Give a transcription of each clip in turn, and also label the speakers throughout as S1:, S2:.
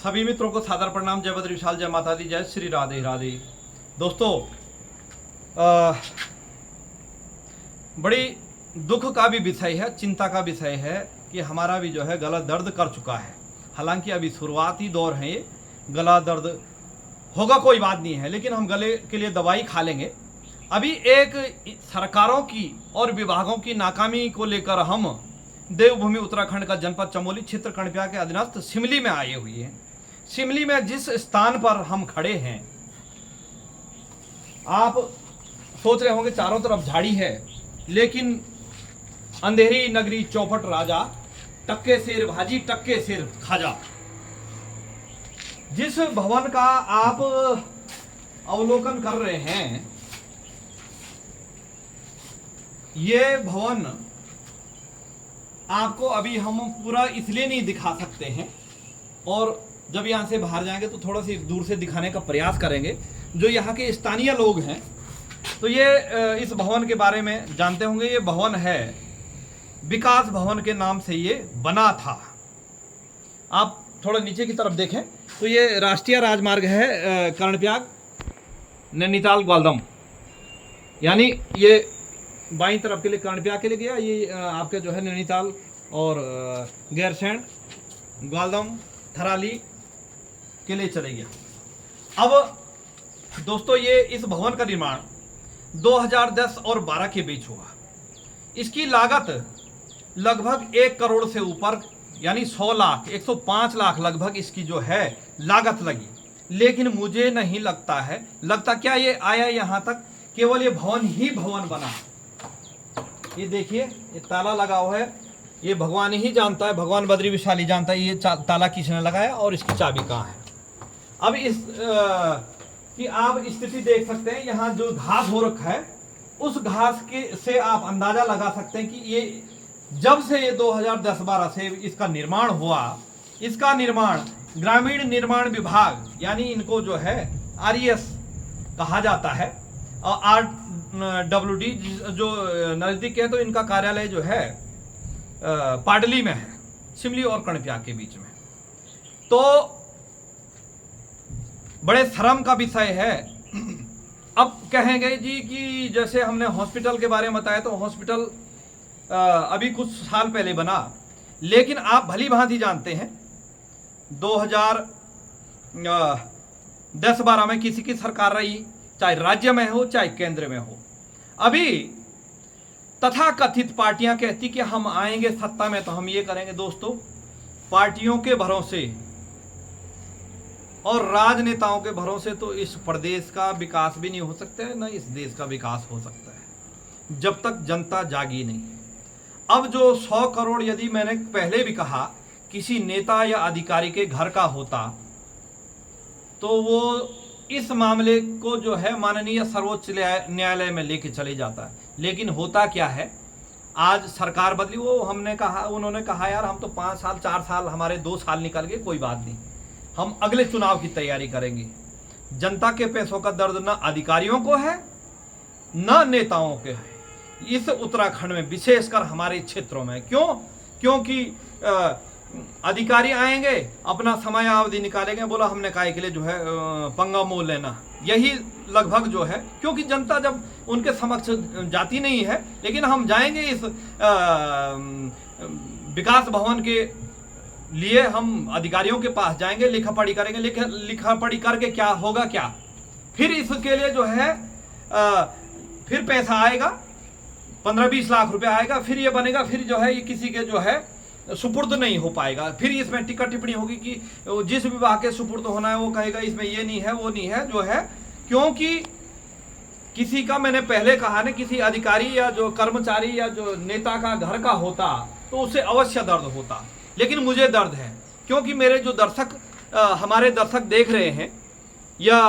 S1: सभी मित्रों को सादर प्रणाम। जय बद्री विशाल, जय माता दी, जय श्री राधे राधे। दोस्तों, बड़ी दुख का भी विषय है, चिंता का विषय है कि हमारा भी जो है गला दर्द कर चुका है। हालांकि अभी शुरुआती दौर है, ये गला दर्द होगा कोई बात नहीं है, लेकिन हम गले के लिए दवाई खा लेंगे। अभी एक सरकारों की और विभागों की नाकामी को लेकर हम देवभूमि उत्तराखंड का जनपद चमोली क्षेत्र कणप्या के अधीनस्थ शिमली में आए हुए हैं। शिमली में जिस स्थान पर हम खड़े हैं, आप सोच रहे होंगे चारों तरफ झाड़ी है, लेकिन अंधेरी नगरी चौपट राजा, टक्के सिर भाजी टक्के सिर खाजा। जिस भवन का आप अवलोकन कर रहे हैं, ये भवन आपको अभी हम पूरा इसलिए नहीं दिखा सकते हैं, और जब यहां से बाहर जाएंगे तो थोड़ा सी दूर से दिखाने का प्रयास करेंगे। जो यहाँ के स्थानीय लोग हैं तो ये इस भवन के बारे में जानते होंगे। ये भवन है विकास भवन के नाम से ये बना था। आप थोड़ा नीचे की तरफ देखें तो ये राष्ट्रीय राजमार्ग है कर्णप्रयाग नैनीताल ग्वालदम, यानी ये बाईं तरफ के लिए कर्णप्रयाग के लिए गया, ये आपके जो है नैनीताल और गैरसैंण ग्वालदम थराली के लिए चले गया। अब दोस्तों, ये इस भवन का निर्माण 2010 और 12 के बीच हुआ। इसकी लागत लगभग 1 करोड़ से ऊपर, यानी 100 लाख 105 लाख लगभग इसकी जो है लागत लगी। लेकिन मुझे नहीं लगता क्या ये आया यहाँ तक केवल ये भवन ही भवन बना। ये देखिए, ये ताला लगा हुआ है, ये भगवान ही जानता है, भगवान बद्री विशाल ही जानता है ये ताला किसने लगाया और इसकी चाबी कहाँ है। अब इस कि आप स्थिति देख सकते हैं, यहाँ जो घास हो रखा है, उस घास के से आप अंदाजा लगा सकते हैं कि ये जब से ये 2010-12 से इसका निर्माण हुआ, इसका निर्माण ग्रामीण निर्माण विभाग, यानी इनको जो है RES कहा जाता है, और RWD जो नजदीक है, तो इनका कार्यालय जो है पाडली में है, शिमली और कणप्याग के बीच में। तो बड़े शर्म का विषय है। अब कहेंगे जी कि जैसे हमने हॉस्पिटल के बारे में बताया, तो हॉस्पिटल अभी कुछ साल पहले बना, लेकिन आप भली भांति जानते हैं 2010-12 में किसी की सरकार रही, चाहे राज्य में हो चाहे केंद्र में हो। अभी तथाकथित पार्टियां कहती कि हम आएंगे सत्ता में तो हम ये करेंगे। दोस्तों, पार्टियों के भरोसे और राजनेताओं के भरोसे तो इस प्रदेश का विकास भी नहीं हो सकता है, न इस देश का विकास हो सकता है, जब तक जनता जागी नहीं। अब जो 100 करोड़, यदि मैंने पहले भी कहा, किसी नेता या अधिकारी के घर का होता तो वो इस मामले को जो है माननीय सर्वोच्च न्यायालय में लेके चले जाता है। लेकिन होता क्या है, आज सरकार बदली, उन्होंने कहा यार हम तो 5 साल 4 साल, हमारे 2 साल निकल गए, कोई बात नहीं, हम अगले चुनाव की तैयारी करेंगे। जनता के पैसों का दर्द न अधिकारियों को है न नेताओं के है, इस उत्तराखंड में विशेषकर हमारे क्षेत्रों में। क्योंकि अधिकारी आएंगे, अपना समय अवधि निकालेंगे, बोला हमने काय के लिए जो है पंगा मोल लेना, यही लगभग जो है। क्योंकि जनता जब उनके समक्ष जाती नहीं है, लेकिन हम जाएंगे इस विकास भवन के लिए, हम अधिकारियों के पास जाएंगे, लिखा पढ़ी करेंगे। लिखा पढ़ी करके क्या होगा, क्या फिर इसके लिए जो है फिर पैसा आएगा, 15-20 लाख रुपए आएगा, फिर ये बनेगा, फिर जो है ये किसी के जो है सुपुर्द नहीं हो पाएगा। फिर इसमें टिक्का टिप्पणी होगी कि जिस विभाग के सुपुर्द होना है वो कहेगा इसमें ये नहीं है, वो नहीं है, जो है। क्योंकि किसी का, मैंने पहले कहा ना, किसी अधिकारी या जो कर्मचारी या जो नेता का घर का होता तो उसे अवश्य दर्द होता, लेकिन मुझे दर्द है। क्योंकि मेरे जो दर्शक, हमारे दर्शक देख रहे हैं, या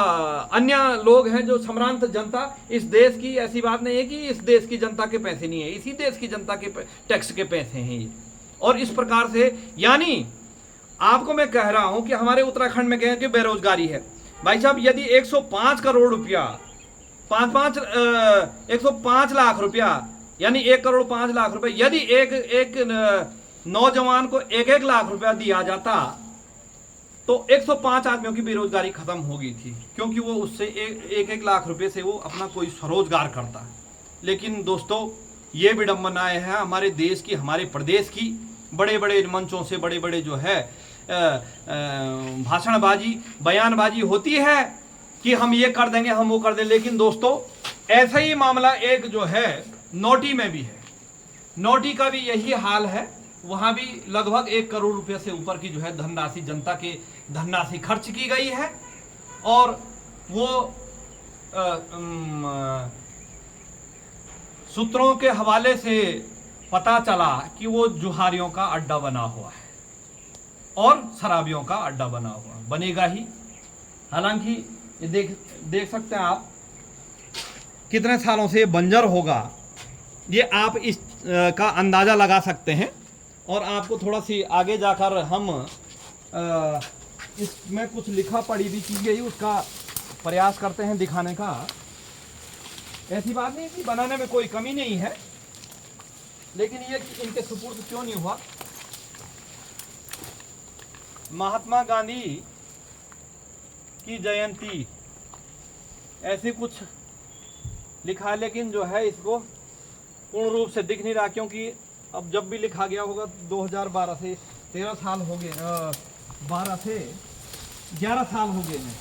S1: अन्य लोग हैं जो सम्रांत जनता, इस देश की, ऐसी बात नहीं है कि इस देश की जनता के पैसे नहीं है, इसी देश की जनता के टैक्स के पैसे हैं ये। और इस प्रकार से, यानी आपको मैं कह रहा हूं कि हमारे उत्तराखंड में कहें कि बेरोजगारी है। भाई साहब, यदि 105 करोड़ रुपया, 105 लाख रुपया, यानी 1 करोड़ 5 लाख रुपए, यदि एक नौजवान को 1-1 लाख रुपया दिया जाता तो 105 आदमियों की बेरोजगारी खत्म हो गई थी, क्योंकि वो उससे एक लाख रुपए से वो अपना कोई स्वरोजगार करता है। लेकिन दोस्तों, ये विडम्बनाएं हैं हमारे देश की, हमारे प्रदेश की। बड़े बड़े मंचों से बड़े बड़े जो है भाषणबाजी, बयानबाजी होती है कि हम ये कर देंगे, हम वो कर देंगे। लेकिन दोस्तों, ऐसा ही मामला एक जो है नोटी में भी है। नोटी का भी यही हाल है। वहां भी लगभग 1 करोड़ रुपए से ऊपर की जो है धनराशि, जनता के धनराशि खर्च की गई है। और वो सूत्रों के हवाले से पता चला कि वो जुहारियों का अड्डा बना हुआ है और शराबियों का अड्डा बना हुआ, बनेगा ही। हालांकि ये देख सकते हैं आप कितने सालों से ये बंजर होगा, ये आप इस का अंदाज़ा लगा सकते हैं। और आपको थोड़ा सी आगे जाकर हम इसमें कुछ लिखा पढ़ी भी चीज़ गई, उसका प्रयास करते हैं दिखाने का। ऐसी बात नहीं कि बनाने में कोई कमी नहीं है, लेकिन ये इनके सुपुर्द क्यों नहीं हुआ। महात्मा गांधी की जयंती ऐसे कुछ लिखा है, लेकिन जो है इसको पूर्ण रूप से दिख नहीं रहा, क्योंकि अब जब भी लिखा गया होगा 2012 से 13 साल हो गए, 12 से 11 साल हो गए हैं।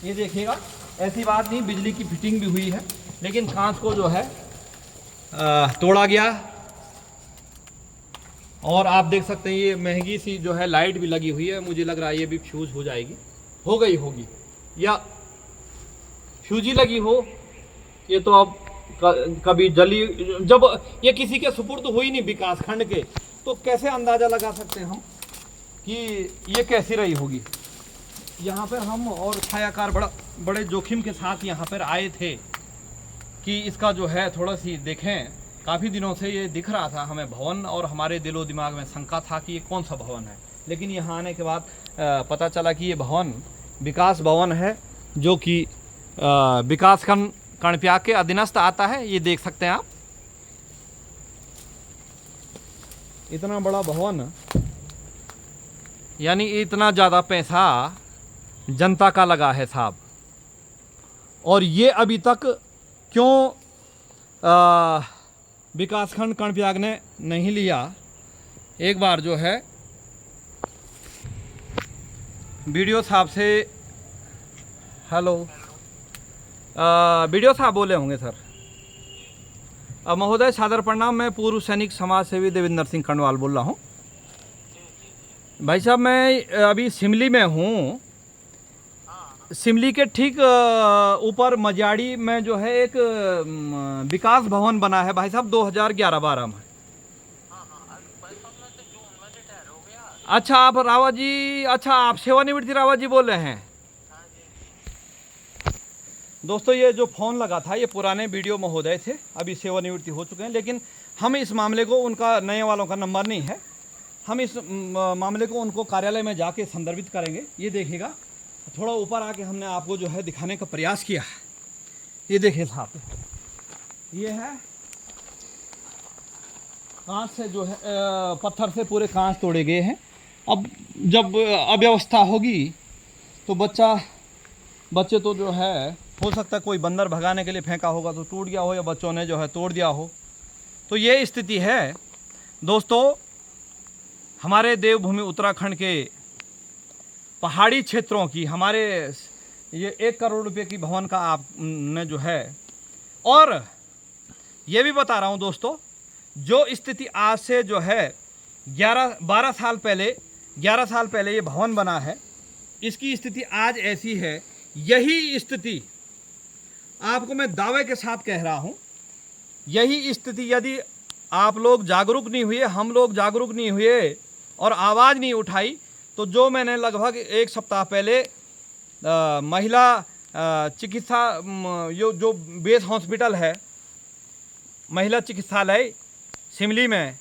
S1: ये देखिएगा, ऐसी बात नहीं, बिजली की फिटिंग भी हुई है, लेकिन कांच को जो है तोड़ा गया। और आप देख सकते हैं ये महंगी सी जो है लाइट भी लगी हुई है। मुझे लग रहा है ये भी फ्यूज हो जाएगी, हो गई होगी, या फ्यूज ही लगी हो। ये तो अब कभी जली, जब ये किसी के सुपुर्द हुई नहीं विकास खंड के, तो कैसे अंदाजा लगा सकते हैं हम कि ये कैसी रही होगी। यहाँ पर हम और छायाकार बड़े जोखिम के साथ यहाँ पर आए थे कि इसका जो है थोड़ा सी देखें। काफ़ी दिनों से ये दिख रहा था हमें भवन, और हमारे दिलो दिमाग में शंका था कि ये कौन सा भवन है। लेकिन यहाँ आने के बाद पता चला कि ये भवन विकास भवन है, जो कि विकास खंड कर्णप्याग के अधीनस्थ आता है। ये देख सकते हैं आप, इतना बड़ा भवन, यानी इतना ज़्यादा पैसा जनता का लगा है साहब। और ये अभी तक क्यों विकासखंड कर्णप्याग ने नहीं लिया। एक बार जो है वीडियो साहब से, हेलो, वीडियो साहब बोले होंगे सर। महोदय सादर प्रणाम, मैं पूर्व सैनिक समाज सेवी देवेंद्र सिंह कर्णवाल बोल रहा हूँ। भाई साहब, मैं अभी सिमली में हूँ। सिमली के ठीक ऊपर मजाड़ी में जो है एक विकास भवन बना है भाई साहब 2011-12 में। अच्छा, आप रावत जी, अच्छा आप सेवानिवृत्ति रावत जी बोल रहे हैं। दोस्तों, ये जो फ़ोन लगा था ये पुराने वीडियो महोदय थे, अभी सेवानिवृत्ति हो चुके हैं। लेकिन हम इस मामले को, उनका नए वालों का नंबर नहीं है, हम इस मामले को उनको कार्यालय में जाके संदर्भित करेंगे। ये देखिएगा, थोड़ा ऊपर आके हमने आपको जो है दिखाने का प्रयास किया है। ये देखिए साहब, ये है कांच से जो है पत्थर से पूरे कांच तोड़े गए हैं। अब जब अव्यवस्था होगी तो बच्चे तो जो है, हो सकता है कोई बंदर भगाने के लिए फेंका होगा तो टूट गया हो, या बच्चों ने जो है तोड़ दिया हो। तो ये स्थिति है दोस्तों। हमारे देवभूमि उत्तराखंड के पहाड़ी क्षेत्रों की, हमारे ये 1 करोड़ रुपए की भवन का आपने जो है, और ये भी बता रहा हूँ दोस्तों, जो स्थिति आज से जो है 11 साल पहले ये भवन बना है, इसकी स्थिति आज ऐसी है। यही स्थिति आपको मैं दावे के साथ कह रहा हूँ, यही स्थिति यदि आप लोग जागरूक नहीं हुए, हम लोग जागरूक नहीं हुए और आवाज़ नहीं उठाई, तो जो मैंने लगभग 1 सप्ताह पहले महिला चिकित्सा जो बेस हॉस्पिटल है, महिला चिकित्सालय सिमली में,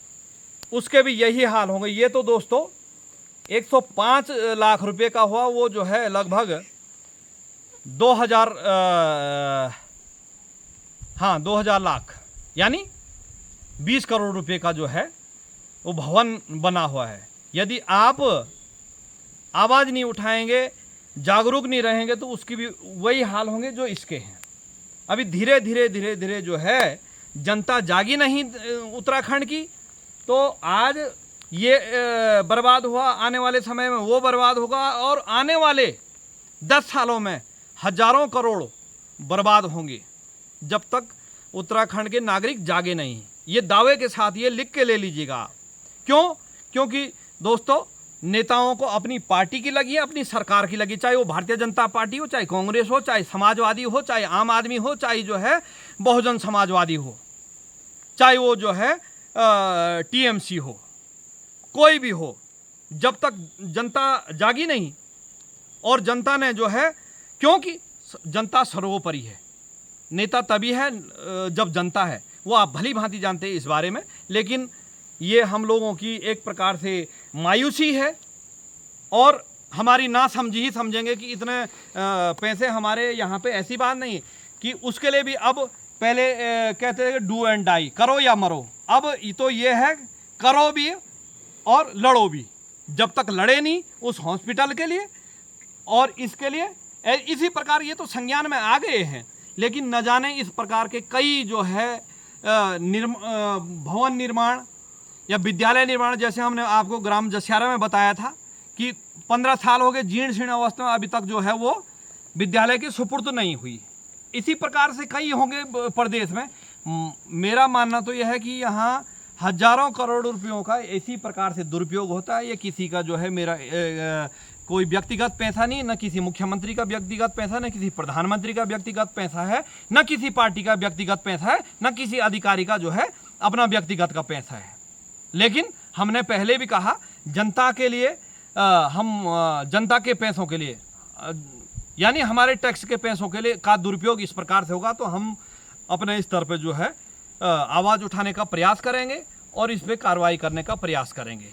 S1: उसके भी यही हाल होंगे। ये तो दोस्तों 105 लाख रुपए का हुआ, वो जो है लगभग 2000 लाख, यानी 20 करोड़ रुपए का जो है वो भवन बना हुआ है। यदि आप आवाज़ नहीं उठाएंगे, जागरूक नहीं रहेंगे, तो उसकी भी वही हाल होंगे जो इसके हैं। अभी धीरे धीरे जो है जनता जागी नहीं उत्तराखंड की, तो आज ये बर्बाद हुआ, आने वाले समय में वो बर्बाद होगा, और आने वाले 10 सालों में हजारों करोड़ बर्बाद होंगे जब तक उत्तराखंड के नागरिक जागे नहीं। ये दावे के साथ ये लिख के ले लीजिएगा। क्यों? क्योंकि दोस्तों, नेताओं को अपनी पार्टी की लगी है, अपनी सरकार की लगी, चाहे वो भारतीय जनता पार्टी हो, चाहे कांग्रेस हो, चाहे समाजवादी हो, चाहे आम आदमी हो, चाहे जो है बहुजन समाजवादी हो, चाहे वो जो है टीएमसी हो, कोई भी हो, जब तक जनता जागी नहीं, और जनता ने जो है, क्योंकि जनता सर्वोपरि है, नेता तभी है जब जनता है, वो आप भली भांति जानते हैं इस बारे में। लेकिन ये हम लोगों की एक प्रकार से मायूसी है, और हमारी ना समझी ही समझेंगे कि इतने पैसे हमारे यहाँ पे। ऐसी बात नहीं कि उसके लिए भी अब पहले कहते थे डू एंड डाई, करो या मरो, अब तो ये है करो भी और लड़ो भी। जब तक लड़े नहीं उस हॉस्पिटल के लिए और इसके लिए, इसी प्रकार ये तो संज्ञान में आ गए हैं। लेकिन न जाने इस प्रकार के कई जो है भवन निर्माण या विद्यालय निर्माण, जैसे हमने आपको ग्राम जसियारा में बताया था कि 15 साल हो गए जीर्ण शीर्ण अवस्था में, अभी तक जो है वो विद्यालय की सुपुर्द नहीं हुई। इसी प्रकार से कई होंगे प्रदेश में। मेरा मानना तो यह है कि यहाँ हजारों करोड़ रुपयों का इसी प्रकार से दुरुपयोग होता है। ये किसी का जो है मेरा कोई व्यक्तिगत पैसा नहीं, न किसी मुख्यमंत्री का व्यक्तिगत पैसा, न किसी प्रधानमंत्री का व्यक्तिगत पैसा है, न किसी पार्टी का व्यक्तिगत पैसा है, न किसी अधिकारी का जो है अपना व्यक्तिगत का पैसा है। लेकिन हमने पहले भी कहा, जनता के लिए हम जनता के पैसों के लिए, यानी हमारे टैक्स के पैसों के लिए का दुरुपयोग इस प्रकार से होगा तो हम अपने स्तर पर जो है आवाज़ उठाने का प्रयास करेंगे और इस पर कार्रवाई करने का प्रयास करेंगे।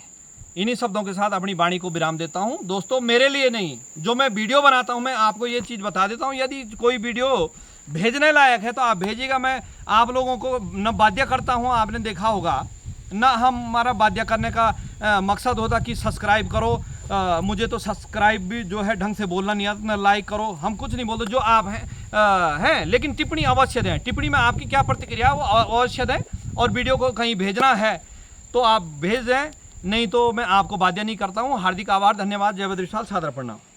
S1: इन्हीं शब्दों के साथ अपनी वाणी को विराम देता हूं। दोस्तों, मेरे लिए नहीं, जो मैं वीडियो बनाता हूं, मैं आपको ये चीज़ बता देता हूं, यदि कोई वीडियो भेजने लायक है तो आप भेजिएगा। मैं आप लोगों को न बाध्य करता हूं, आपने देखा होगा, न हमारा बाध्य करने का मकसद होता कि सब्सक्राइब करो। मुझे तो सब्सक्राइब भी जो है ढंग से बोलना नहीं आता, न लाइक करो, हम कुछ नहीं बोलते। जो आप हैं लेकिन टिप्पणी अवश्य दें। टिप्पणी में आपकी क्या प्रतिक्रिया है वो अवश्य दें, और वीडियो को कहीं भेजना है तो आप भेज दें, नहीं तो मैं आपको बाध्य नहीं करता हूँ। हार्दिक आभार, धन्यवाद, जय बद्री विशाल, सादर प्रणाम।